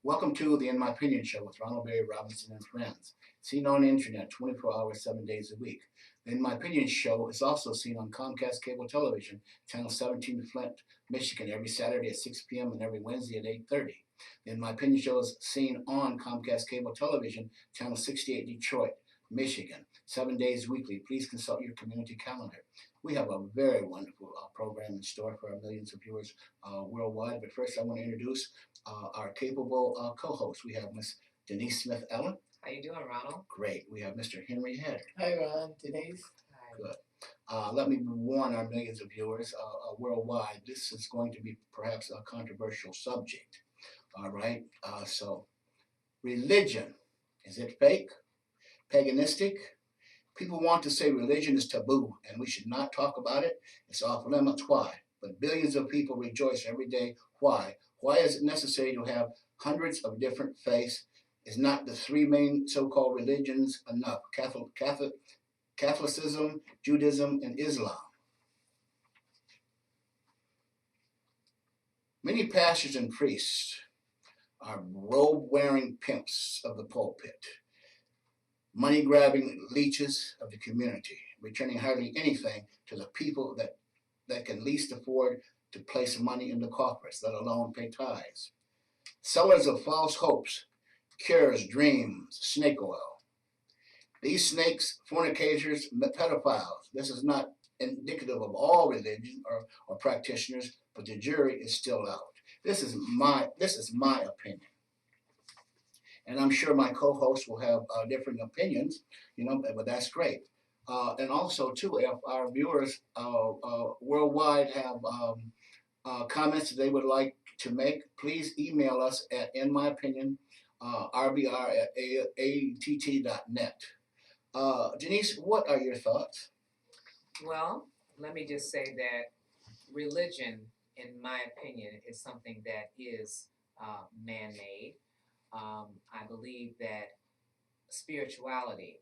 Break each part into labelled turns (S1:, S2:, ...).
S1: Welcome to the In My Opinion Show with Ronald Berry Robinson and friends. Seen on the internet 24 hours, 7 days a week. The In My Opinion Show is also seen on Comcast Cable Television, Channel 17 in Flint, Michigan, every Saturday at 6 p.m. and every Wednesday at 8:30. The In My Opinion Show is seen on Comcast Cable Television, Channel 68 Detroit, Michigan, 7 days weekly. Please consult your community calendar. We have a very wonderful program in store for our millions of viewers worldwide. But first, I want to introduce our capable co-host. We have Miss Denise Smith Ellen.
S2: How you doing, Ronald?
S1: Great. We have Mr. Henry Head.
S3: Hi, Ron. Denise.
S2: Hi.
S1: Good. Let me warn our millions of viewers worldwide. This is going to be perhaps a controversial subject. All right. So, religion, is it fake? Paganistic? People want to say religion is taboo and we should not talk about it. It's off limits. Why? But billions of people rejoice every day. Why? Why is it necessary to have hundreds of different faiths? Is not the three main so-called religions enough? Catholicism, Judaism, and Islam. Many pastors and priests are robe-wearing pimps of the pulpit, money-grabbing leeches of the community, returning hardly anything to the people that can least afford to place money in the coffers, let alone pay tithes. Sellers of false hopes, cures, dreams, snake oil. These snakes, fornicators, pedophiles. This is not indicative of all religion or practitioners, but the jury is still out. This is my opinion. And I'm sure my co-hosts will have different opinions, but that's great. And also, too, if our viewers worldwide have comments that they would like to make, please email us at, in my opinion, rbr@att.net. Denise, what are your thoughts?
S2: Well, let me just say that religion, in my opinion, is something that is man-made. I believe that spirituality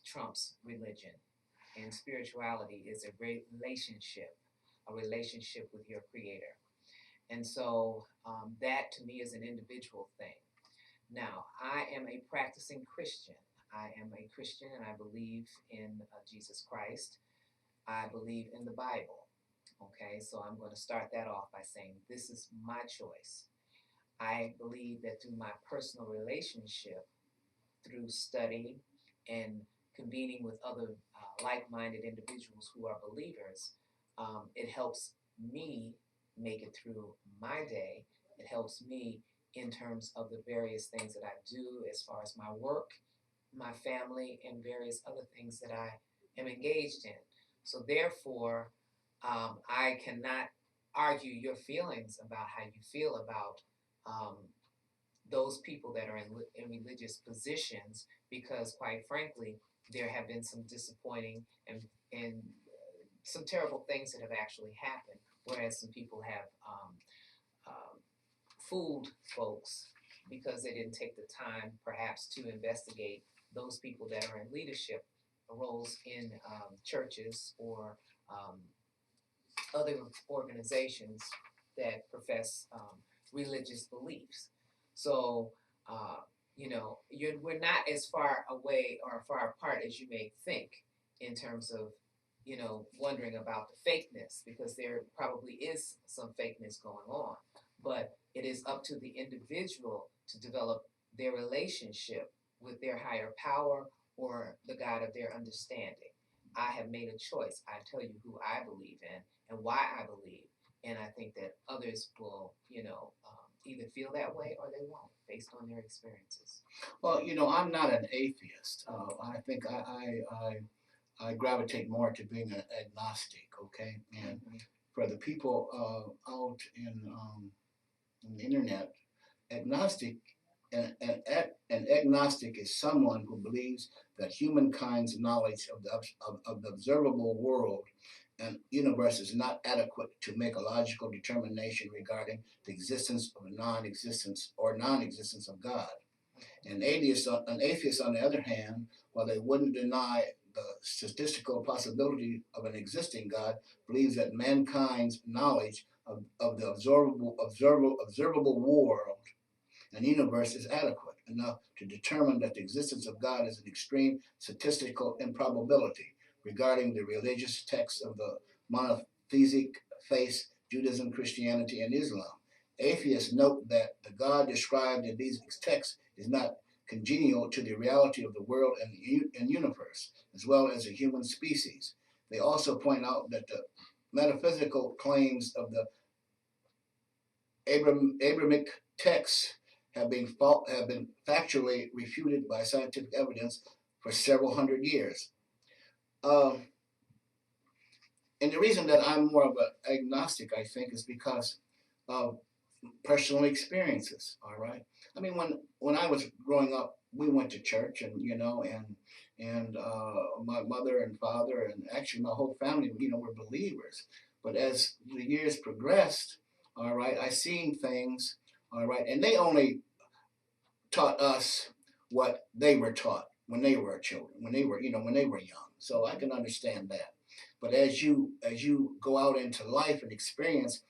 S2: trumps religion, and spirituality is a relationship with your Creator. And so that to me is an individual thing. Now, I am a practicing Christian. I am a Christian and I believe in Jesus Christ. I believe in the Bible. Okay, so I'm going to start that off by saying this is my choice. I believe that through my personal relationship, through study and convening with other like-minded individuals who are believers, it helps me make it through my day. It helps me in terms of the various things that I do as far as my work, my family, and various other things that I am engaged in. So therefore, I cannot argue your feelings about how you feel about those people that are in religious positions, because quite frankly, there have been some disappointing and some terrible things that have actually happened, whereas some people have fooled folks because they didn't take the time perhaps to investigate those people that are in leadership roles in churches or other organizations that profess religious beliefs. So, we're not as far away or far apart as you may think in terms of, wondering about the fakeness, because there probably is some fakeness going on. But it is up to the individual to develop their relationship with their higher power or the God of their understanding. I have made a choice. I tell you who I believe in and why I believe. And I think that others will, either feel that way or they won't, based on their experiences.
S1: Well, I'm not an atheist. I think I gravitate more to being an agnostic. Okay, and for the people out in the internet, agnostic an agnostic is someone who believes that humankind's knowledge of the observable world and universe is not adequate to make a logical determination regarding the existence of non-existence of God. An atheist, on the other hand, while they wouldn't deny the statistical possibility of an existing God, believes that mankind's knowledge of the observable world and universe is adequate enough to determine that the existence of God is an extreme statistical improbability regarding the religious texts of the monotheistic faiths, Judaism, Christianity, and Islam. Atheists note that the God described in these texts is not congenial to the reality of the world and universe, as well as the human species. They also point out that the metaphysical claims of the Abrahamic texts have been factually refuted by scientific evidence for several hundred years. Um, and the reason that I'm more of an agnostic, I think, is because of personal experiences. All right. I mean, when I was growing up, we went to church, and my mother and father, and actually my whole family, were believers. But as the years progressed, all right, I seen things, all right, and they only taught us what they were taught when they were children, when they were young. So I can understand that. But as you go out into life and experience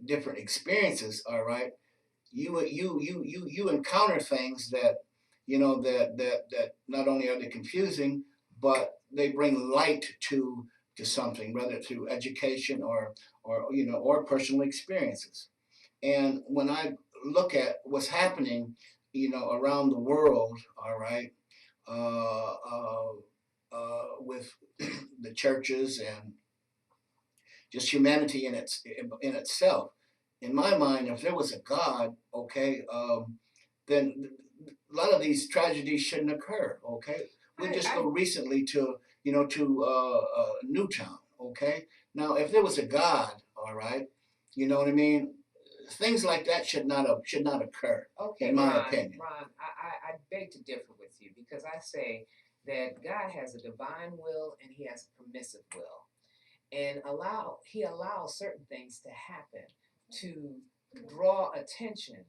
S1: different experiences, all right, you encounter things that that not only are they confusing, but they bring light to something, whether through education or personal experiences. And when I look at what's happening, around the world, all right, with the churches and just humanity in itself. In my mind, if there was a God, okay, then a lot of these tragedies shouldn't occur. Okay, we just go recently to Newtown. Okay, now if there was a God, all right, you know what I mean. Things like that should not occur.
S2: Okay,
S1: in my
S2: Ron,
S1: opinion.
S2: Ron, I beg to differ with you because I say that God has a divine will and He has a permissive will, and He allows certain things to happen to draw attention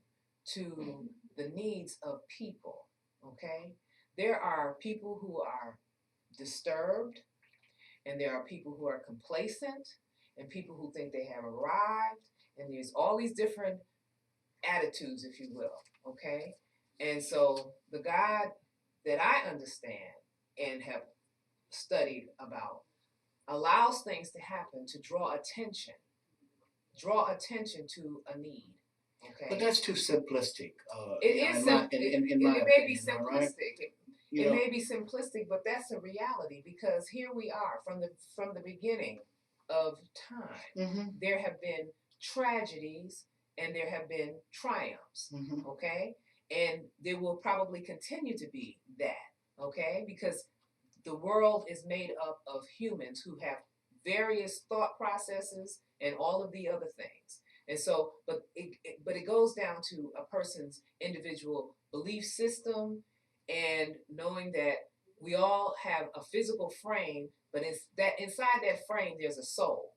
S2: to the needs of people. Okay, there are people who are disturbed, and there are people who are complacent, and people who think they have arrived, and there's all these different attitudes, if you will, okay? And so the God that I understand and have studied about allows things to happen to draw attention to a need. Okay.
S1: But that's too simplistic.
S2: It is
S1: in my
S2: it may be
S1: opinion, all
S2: simplistic.
S1: right?
S2: It may be simplistic, but that's a reality because here we are from the beginning of time.
S1: Mm-hmm.
S2: There have been tragedies and there have been triumphs.
S1: Mm-hmm.
S2: Okay, and there will probably continue to be that. Okay, because the world is made up of humans who have various thought processes and all of the other things. And so, but it goes down to a person's individual belief system and knowing that we all have a physical frame, but it's that inside that frame there's a soul,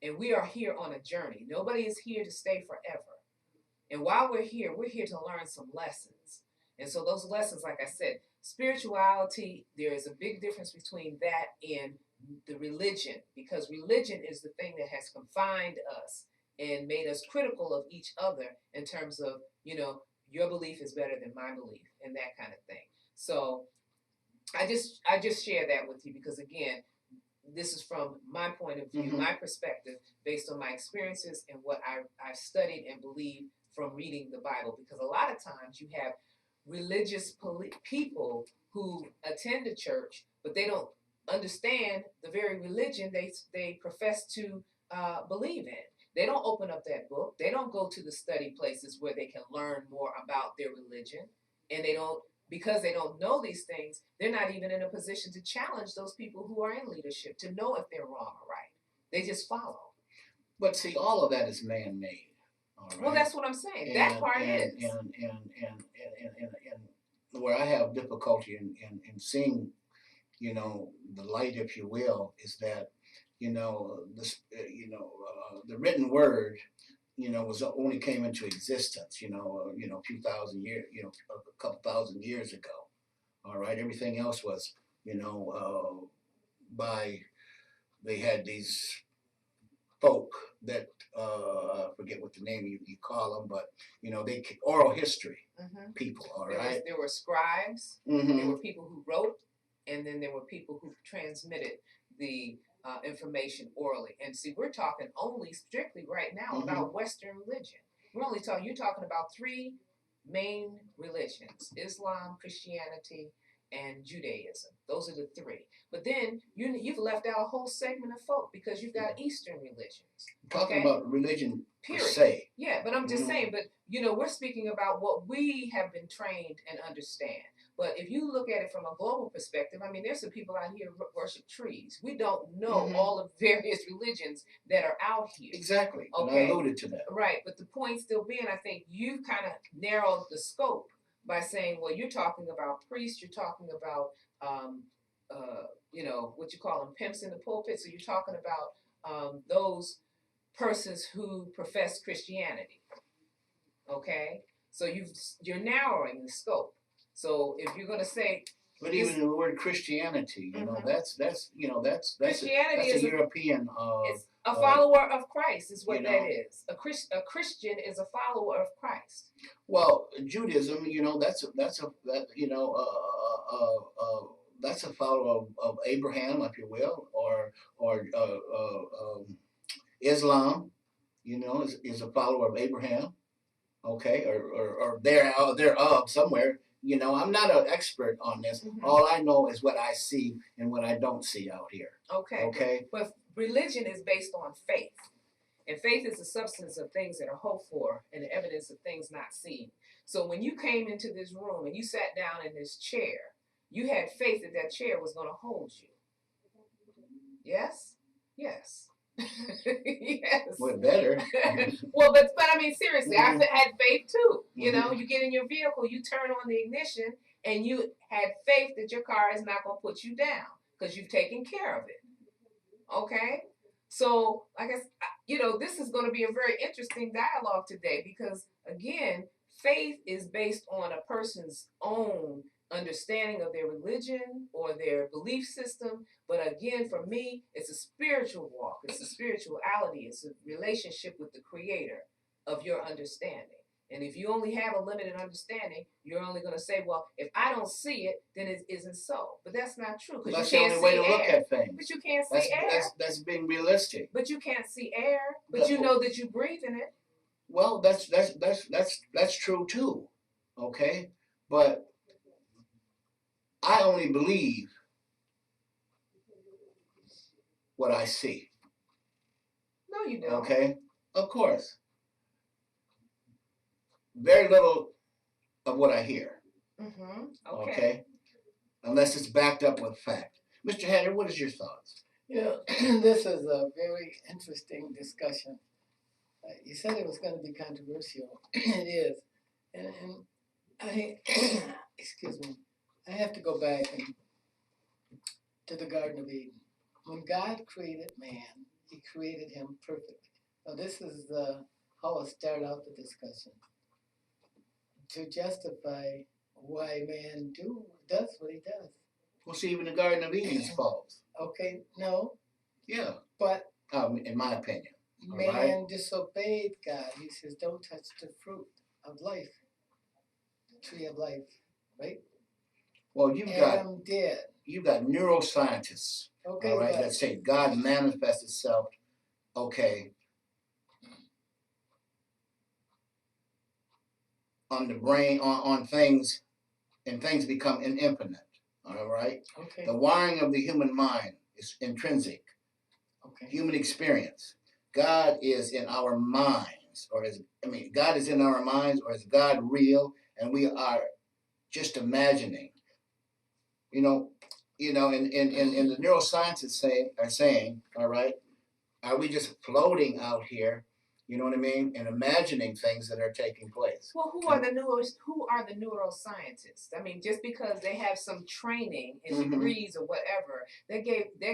S2: and we are here on a journey. Nobody is here to stay forever. And while we're here to learn some lessons. And so those lessons, like I said, spirituality, there is a big difference between that and the religion, because religion is the thing that has confined us and made us critical of each other in terms of, your belief is better than my belief and that kind of thing. So I just share that with you because again, this is from my point of view,
S1: Mm-hmm.
S2: my perspective, based on my experiences and what I've studied and believe from reading the Bible. Because a lot of times you have religious people who attend a church, but they don't understand the very religion they profess to believe in. They don't open up that book. They don't go to the study places where they can learn more about their religion, and because they don't know these things, they're not even in a position to challenge those people who are in leadership to know if they're wrong or right. They just follow.
S1: But see, all of that is man-made. All right.
S2: Well, that's what I'm saying. That part is.
S1: And where I have difficulty in seeing, the light, if you will, is that, the written word, was only came into existence, a few thousand years, a couple thousand years ago. All right, everything else was, by they had these folk that I forget what the name you call them, but they oral history people. All right,
S2: there were scribes. There were people who wrote, and then there were people who transmitted the information orally. And see, we're talking only strictly right now about Western religion. You're talking about three main religions: Islam, Christianity, and Judaism. Those are the three. But then you've left out a whole segment of folk because you've got Eastern religions.
S1: Talking about religion per se.
S2: Yeah, but I'm just saying, but we're speaking about what we have been trained and understand. But if you look at it from a global perspective, I mean, there's some people out here worship trees. We don't know all of various religions that are out here.
S1: Exactly.
S2: Okay.
S1: And I alluded to that.
S2: Right. But the point still being, I think you've kind of narrowed the scope by saying, well, you're talking about priests, you're talking about, what you call them, pimps in the pulpit. So you're talking about those persons who profess Christianity. Okay, so you're narrowing the scope. So if you're going to say,
S1: but even the word Christianity, that's
S2: Christianity
S1: is a European.
S2: It's a follower of Christ, is what that is. A Christian is a follower of Christ.
S1: Well, Judaism, that's a follower of Abraham, if you will, or Islam, is a follower of Abraham. Okay, or they're of somewhere. I'm not an expert on this. All I know is what I see and what I don't see out here.
S2: Okay. But religion is based on faith. And faith is the substance of things that are hoped for and the evidence of things not seen. So when you came into this room and you sat down in this chair, you had faith that that chair was going to hold you. Yes? Yes. Yes.
S1: Well, better.
S2: Well, but I mean, seriously, I had faith too. You get in your vehicle, you turn on the ignition, and you had faith that your car is not going to put you down because you've taken care of it. Okay? So, I guess, this is going to be a very interesting dialogue today because, again, faith is based on a person's own understanding of their religion or their belief system. But again, for me, it's a spiritual walk. It's a spirituality. It's a relationship with the creator of your understanding. And if you only have a limited understanding, you're only going to say, well, if I don't see it, then it isn't so. But that's not true.
S1: Because that's the only way to look at things.
S2: But you can't see air.
S1: That's being realistic.
S2: But you can't see air. But you know that you breathe in it.
S1: Well, that's true too. Okay? But I only believe what I see.
S2: No, you don't.
S1: Okay? Of course. Very little of what I hear. Okay? Unless it's backed up with fact. Mr. Hatter, what is your thoughts?
S3: This is a very interesting discussion. You said it was going to be controversial. It is. And I, excuse me, I have to go back to the Garden of Eden. When God created man, he created him perfect. Now this is how I start out the discussion. To justify why man does what he does.
S1: Well, see, even the Garden of Eden is false.
S3: Okay, no.
S1: Yeah.
S3: But
S1: in my opinion.
S3: Man disobeyed God. He says, don't touch the fruit of life. Tree of life, right?
S1: Well,
S3: Adam did.
S1: You've got neuroscientists,
S3: okay,
S1: all right, that say God manifests itself, okay, on the brain, on things, and things become infinite, all right?
S3: Okay.
S1: The wiring of the human mind is intrinsic.
S3: Okay.
S1: Human experience. God is in our minds, God is in our minds, or is God real, and we are just imagining. And the neuroscientists are saying, all right, are we just floating out here, You know what I mean? And imagining things that are taking place.
S2: Well, who are the neuroscientists? I mean, just because they have some training in degrees or whatever, that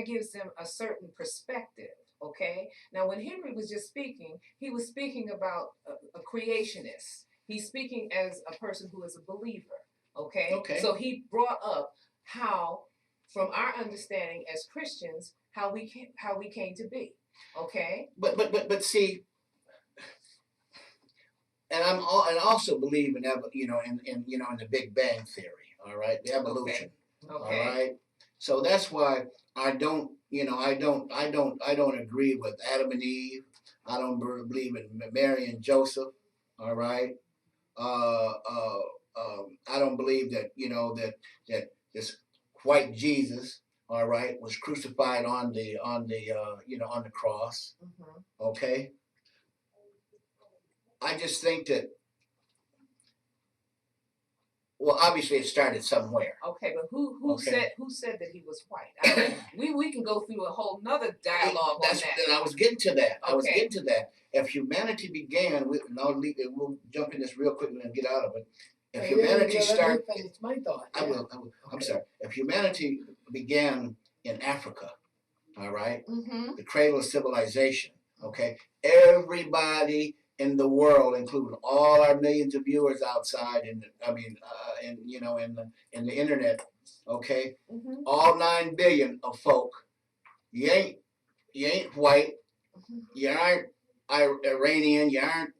S2: gives them a certain perspective. Okay. Now, when Henry was just speaking, he was speaking about a creationist. He's speaking as a person who is a believer. Okay.
S1: Okay.
S2: So he brought up how, from our understanding as Christians, how we came to be. Okay.
S1: But see. And I also believe in in the Big Bang theory. All right, the evolution.
S2: Okay.
S1: All right. So that's why I don't agree with Adam and Eve. I don't believe in Mary and Joseph. All right. I don't believe that that this white Jesus, all right, was crucified on the cross. Okay. I just think that, well, obviously it started somewhere.
S2: Okay, but who said that he was white? I mean, we can go through a whole nother dialogue on that.
S1: And I was getting to that.
S2: Okay.
S1: I was getting to that. If humanity began, we'll jump in this real quick and get out of it. If humanity started,
S3: my thought.
S1: I will. Okay. I'm sorry. If humanity began in Africa, all right, the cradle of civilization. Okay, everybody in the world, including all our millions of viewers outside, in the internet, okay, all 9 billion of folk, you ain't white, you aren't Iranian, you aren't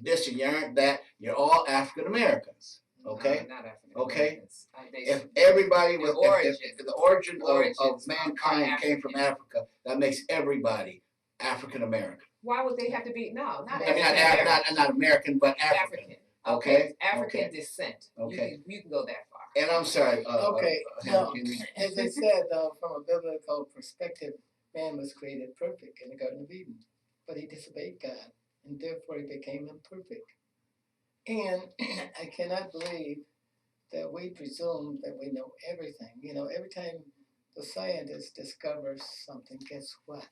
S1: this, and you aren't that, you're all African Americans, okay,
S2: not African
S1: okay. If everybody was, if the origin of mankind came from Africa, that makes everybody African American.
S2: Why would they have to be? No, not
S1: African. Not American, but African. Okay.
S2: African descent.
S1: Okay.
S2: You can go that far.
S1: And I'm sorry.
S3: Now, as I said, from a biblical perspective, man was created perfect in the Garden of Eden, but he disobeyed God, and therefore he became imperfect. And I cannot believe that we presume that we know everything. You know, every time the scientist discovers something, guess what?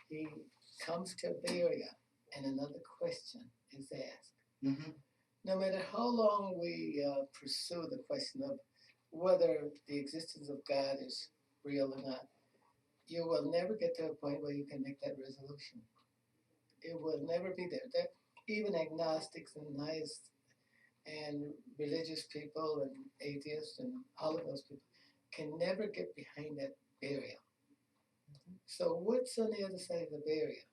S3: He comes to a barrier and another question is asked. No matter how long we pursue the question of whether the existence of God is real or not, you will never get to a point where you can make that resolution. It will never be there. Even agnostics and theists and religious people and atheists and all of those people can never get behind that barrier. So what's on the other side of the barrier?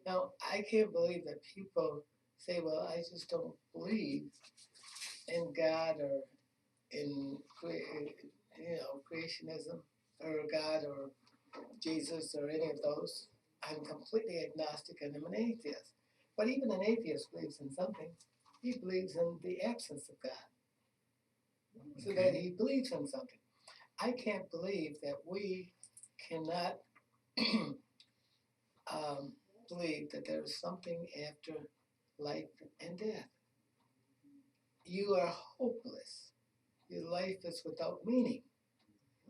S3: Now, I can't believe that people say, well, I just don't believe in God or in creationism or God or Jesus or any of those. I'm completely agnostic and I'm an atheist. But even an atheist believes in something. He believes in the absence of God. So that he believes in something. I can't believe that we cannot believe that there is something after life and death. You are hopeless. Your life is without meaning.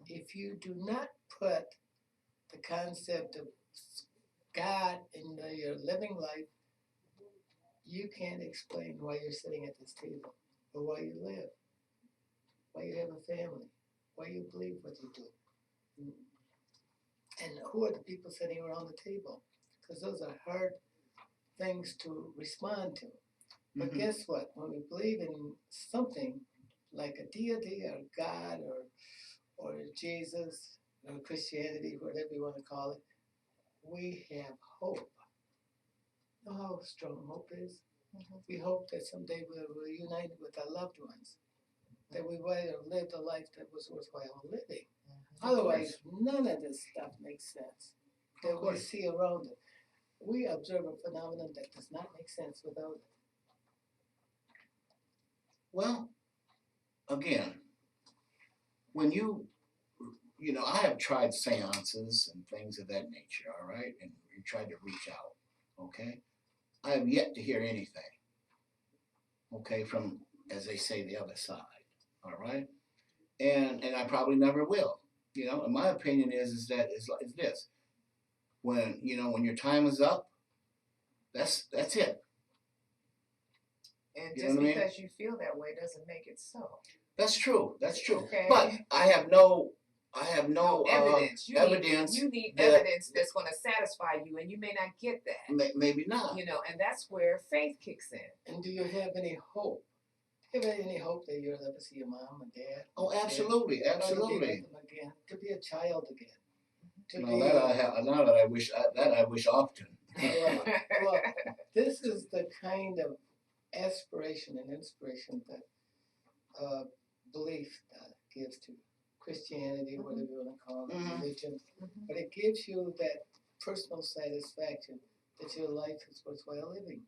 S3: If you do not put the concept of God in your living life, you can't explain why you're sitting at this table, or why you live, why you have a family, why you believe what you do. And who are the people sitting around the table? Because those are hard things to respond to. But guess what? When we believe in something like a deity or God or Jesus or Christianity, whatever you want to call it, we have hope. You know how strong hope is? We hope that someday we'll reunite with our loved ones, that we might have lived a life that was worthwhile living. Otherwise, none of this stuff makes sense that we see around it. We observe a phenomenon that does not make sense without it.
S1: Well, again, when I have tried seances and things of that nature, all right, and tried to reach out, okay? I have yet to hear anything, okay, from, as they say, the other side, all right? And I probably never will. And my opinion is this. When your time is up, That's it.
S2: And
S1: You know
S2: just
S1: what I mean?
S2: because you feel that way doesn't make it so.
S1: That's true. That's true.
S2: Okay.
S1: But I have no
S2: No evidence.
S1: evidence
S2: You need
S1: that-
S2: evidence that's going to satisfy you, and you may not get that.
S1: maybe not.
S2: You know, and that's where faith kicks in.
S3: And do you have any hope? Do you have any hope that you'll ever see your mom and dad?
S1: Oh, absolutely,
S3: Or to be
S1: absolutely.
S3: with them again, to be a child again. To
S1: Now
S3: be,
S1: that I have, now that I wish often.
S3: well, this is the kind of aspiration and inspiration that belief gives to Christianity, whatever you want to call it,
S1: Mhm.
S3: religion.
S2: Mhm.
S3: But it gives you that personal satisfaction that your life is worthwhile living.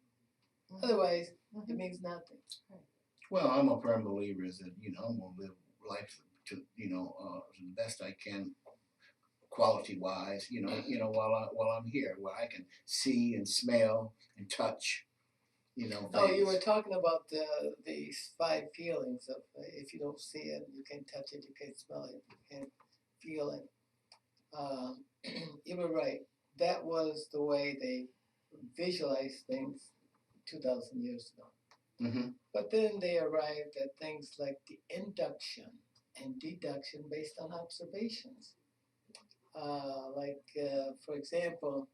S2: Mhm.
S3: Otherwise, it
S2: Mhm.
S3: means nothing.
S1: Well, I'm a firm believer is that I'm gonna live life to the best I can, quality wise. While I'm here, where I can see and smell and touch.
S3: Oh, you
S1: Things.
S3: were talking about these five feelings of if you don't see it, you can't touch it, you can't smell it, you can't feel it. You were right. That was the way they visualized things 2,000 years ago.
S1: Mm-hmm.
S3: But then they arrived at things like the induction and deduction based on observations. For example,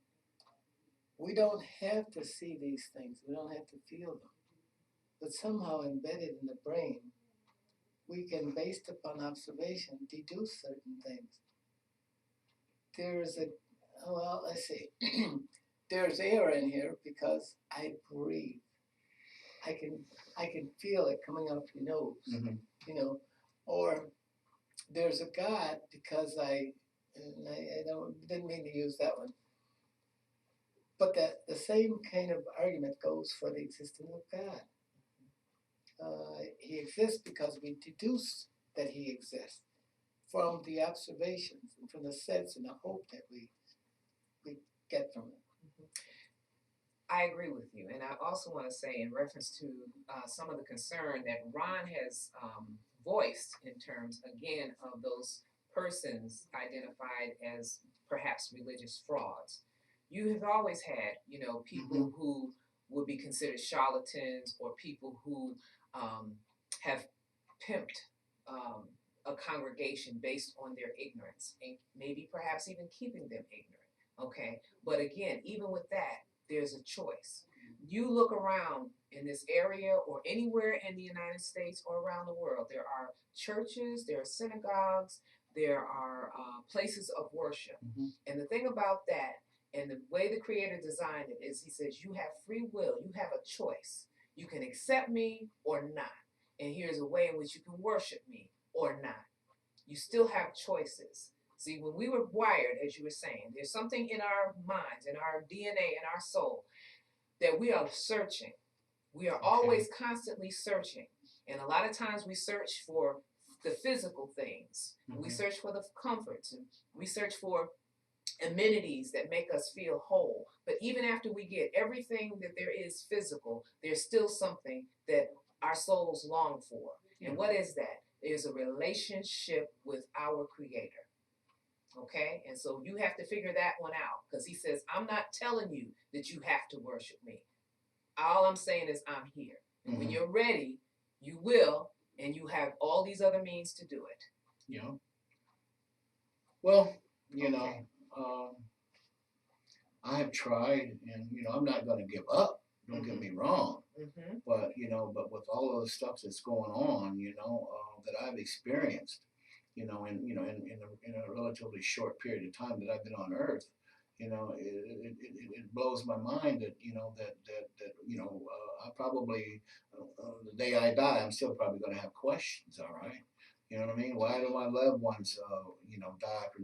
S3: we don't have to see these things, we don't have to feel them. But somehow embedded in the brain, we can, based upon observation, deduce certain things. There's let's see, there's air in here because I breathe. I can feel it coming up your nose,
S1: Mm-hmm.
S3: or there's a God because I didn't mean to use that one. But the same kind of argument goes for the existence of God. He exists because we deduce that he exists from the observations and from the sense and the hope that we get from it.
S2: I agree with you, and I also want to say, in reference to some of the concern that Ron has voiced in terms, again, of those persons identified as perhaps religious frauds. You have always had, people who would be considered charlatans, or people who have pimped a congregation based on their ignorance, and maybe perhaps even keeping them ignorant. Okay, but again, even with that, there's a choice. You look around in this area or anywhere in the United States or around the world, there are churches, there are synagogues, there are places of worship.
S1: Mm-hmm.
S2: And the thing about that, and the way the Creator designed it, is He says you have free will, you have a choice. You can accept me or not. And here's a way in which you can worship me or not. You still have choices. See, when we were wired, as you were saying, there's something in our minds, in our DNA, in our soul, that we are searching. We are always constantly searching. And a lot of times we search for the physical things. Mm-hmm. We search for the comforts. And we search for amenities that make us feel whole. But even after we get everything that there is physical, there's still something that our souls long for. And mm-hmm. What is that? There's a relationship with our Creator. Okay? And so you have to figure that one out, because he says, I'm not telling you that you have to worship me. All I'm saying is I'm here. And when you're ready, you will, and you have all these other means to do it.
S1: Yeah. Well, I have tried, and I'm not going to give up. Don't get me wrong. Mm-hmm. But with all of the stuff that's going on, that I've experienced, in a relatively short period of time that I've been on Earth, it blows my mind that I probably the day I die, I'm still probably going to have questions. All right. You know what I mean? Why do my loved ones, die for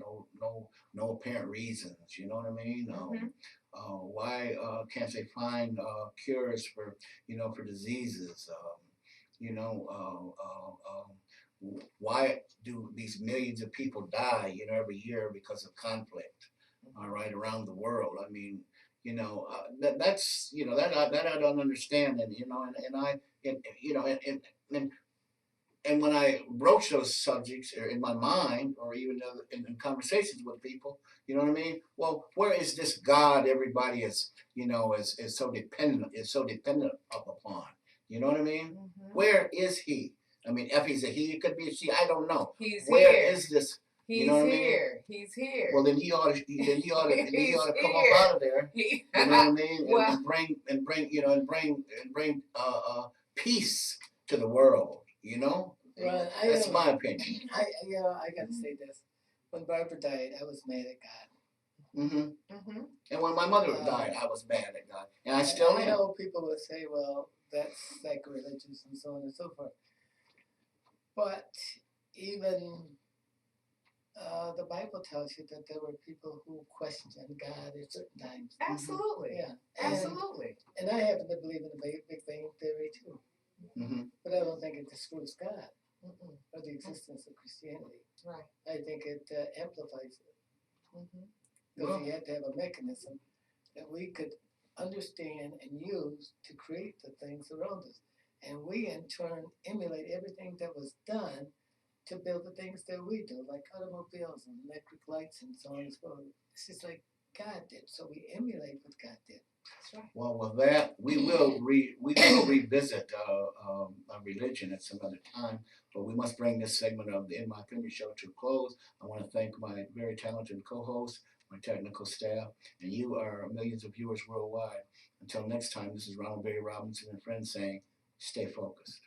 S1: no apparent reasons? You know what I mean?
S2: Mm-hmm.
S1: Why can't they find cures for diseases? Why do these millions of people die, every year because of conflict? All right, around the world. I mean, that's that I don't understand, and and when I broach those subjects or in my mind, or even in conversations with people, you know what I mean? Well, where is this God everybody is so dependent upon? You know what I mean?
S2: Mm-hmm.
S1: Where is He? I mean, if He's a He, it could be a she. I don't know.
S2: He's
S1: Where
S2: here.
S1: is this?
S2: He's
S1: You know what I mean?
S2: here. He's here.
S1: Well, then he ought to
S2: He's
S1: come
S2: here.
S1: up out of there.
S2: He,
S1: You know what I mean?
S2: well,
S1: And bring peace to the world. You know,
S3: Well,
S1: that's my opinion.
S3: I got to say this. When Barbara died, I was mad at God.
S1: Mm-hmm. And when my mother died, I was mad at God, and I still am.
S3: I know people would say, "Well, that's sacrilegious," and so on and so forth. But even the Bible tells you that there were people who questioned God at certain times.
S2: absolutely.
S3: Yeah,
S2: Absolutely.
S3: and I happen to believe in the Big Bang Theory too.
S1: Mm-hmm.
S3: But I don't think it disproves God
S2: Mm-mm.
S3: or the existence of Christianity.
S2: Right.
S3: I think it amplifies it.
S2: Mm-hmm.
S3: Because he had to have a mechanism that we could understand and use to create the things around us. And we, in turn, emulate everything that was done to build the things that we do, like automobiles and electric lights and so on and so forth. It's just like God did. So we emulate what God did.
S2: That's right.
S1: Well, with that, we will revisit religion at some other time, but we must bring this segment of the In My Opinion show to a close. I want to thank my very talented co-host, my technical staff, and you, our millions of viewers worldwide. Until next time, this is Ronald Berry Robinson and friends saying, stay focused.